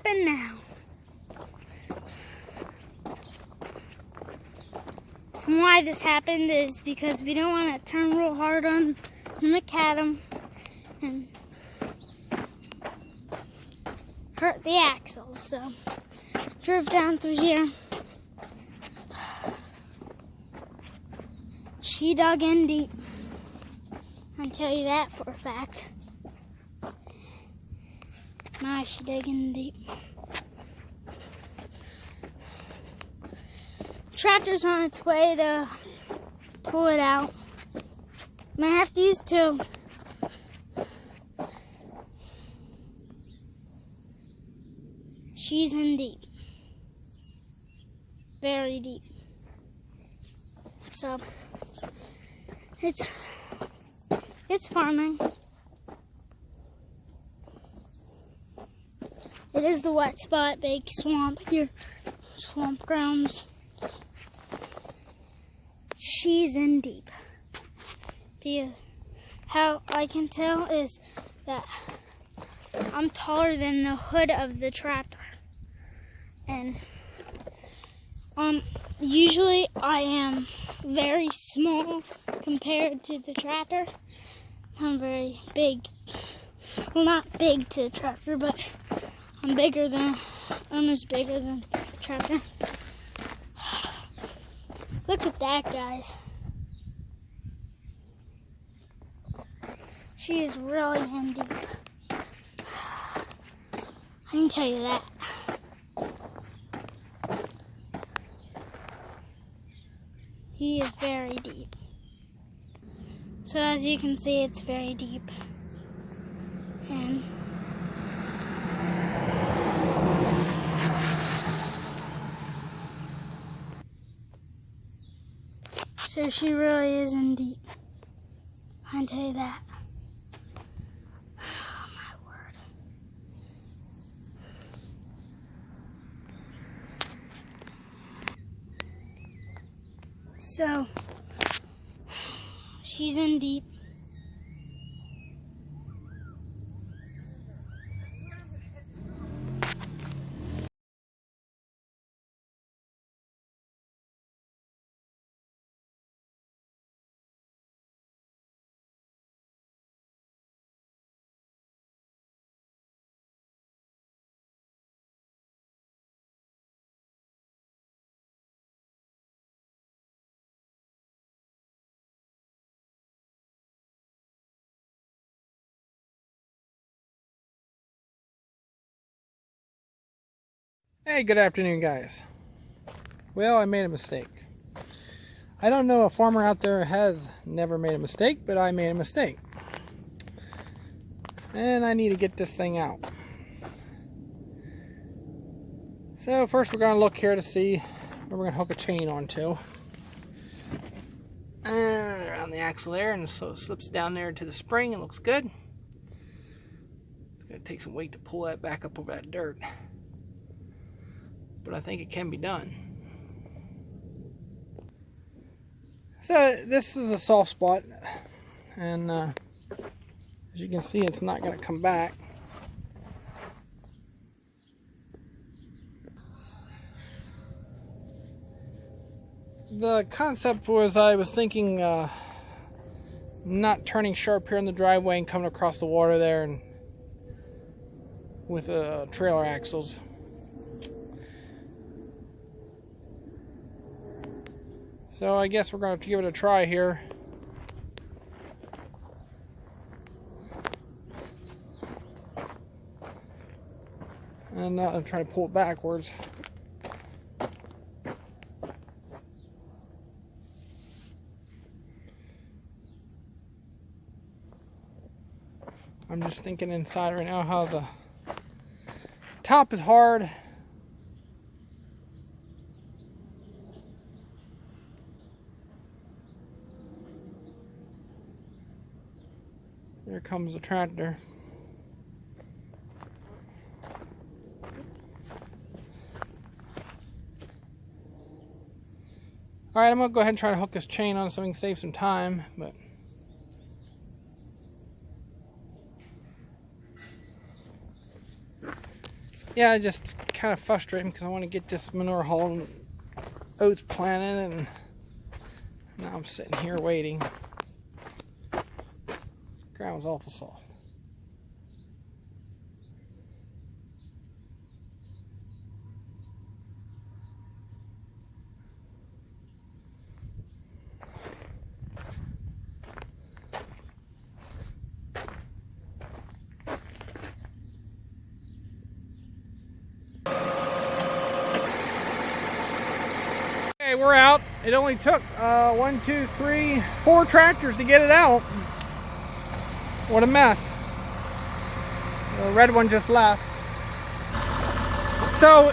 happen now. And why this happened is because we don't want to turn real hard on the macadam and hurt the axle. So drove down through here. She dug in deep. I'll tell you that for a fact. She dug in deep. Tractor's on its way to pull it out. Might have to use two. She's in deep. Very deep. So it's farming. It is the wet spot, big swamp here, swamp grounds. She's in deep. Because how I can tell is that I'm taller than the hood of the tractor. And usually I am very small compared to the tractor. I'm very big. Well, not big to the tractor, but I'm almost bigger than the tractor. Look at that, guys. She is really in deep. I can tell you that. He is very deep. So as you can see, it's very deep. And so she really is in deep. I can tell you that. Oh my word. So she's in deep. Hey, good afternoon, guys. Well, I made a mistake. I don't know, a farmer out there has never made a mistake, but I made a mistake. And I need to get this thing out. So first we're going to look here to see where we're going to hook a chain onto. And around the axle there, and so it slips down there to the spring. It looks good. It's going to take some weight to pull that back up over that dirt. But I think it can be done. So this is a soft spot, and as you can see, it's not going to come back. The concept was, I was thinking not turning sharp here in the driveway and coming across the water there and with trailer axles. So I guess we're going to have to give it a try here. And I'm trying to pull it backwards. I'm just thinking inside right now how the top is hard. There comes the tractor. Alright, I'm going to go ahead and try to hook this chain on so we can save some time, but yeah, just kind of frustrating because I want to get this manure hauled and oats planted, and now I'm sitting here waiting. Ground's awful soft. Okay, we're out. It only took 1, 2, 3, 4 tractors to get it out. What a mess. The red one just left. So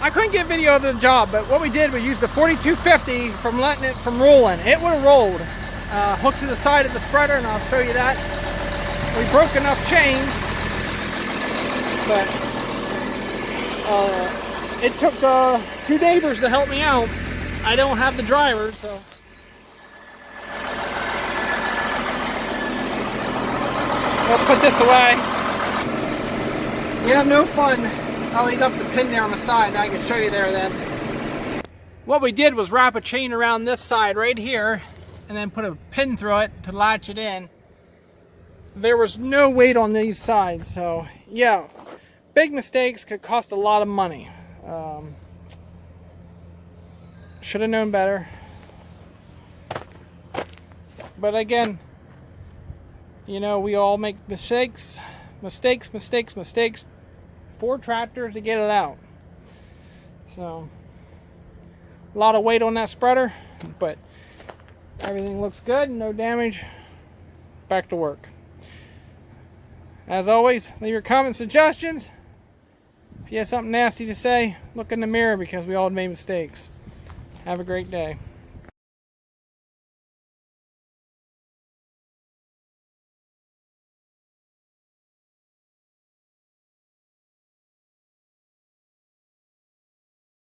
I couldn't get video of the job, but what we did, we used the 4250 from letting it from rolling. It would have rolled. Hooked to the side of the spreader, and I'll show you that. We broke enough chains, but it took 2 neighbors to help me out. I don't have the driver, so. We'll put this away. You have no fun. I'll leave up the pin there on the side. I can show you there then. What we did was wrap a chain around this side right here and then put a pin through it to latch it in. There was no weight on these sides, so yeah, big mistakes could cost a lot of money. Should have known better. But again, you know, we all make mistakes. 4 tractors to get it out. So, a lot of weight on that spreader, but everything looks good, no damage. Back to work. As always, leave your comments, suggestions. If you have something nasty to say, look in the mirror because we all made mistakes. Have a great day.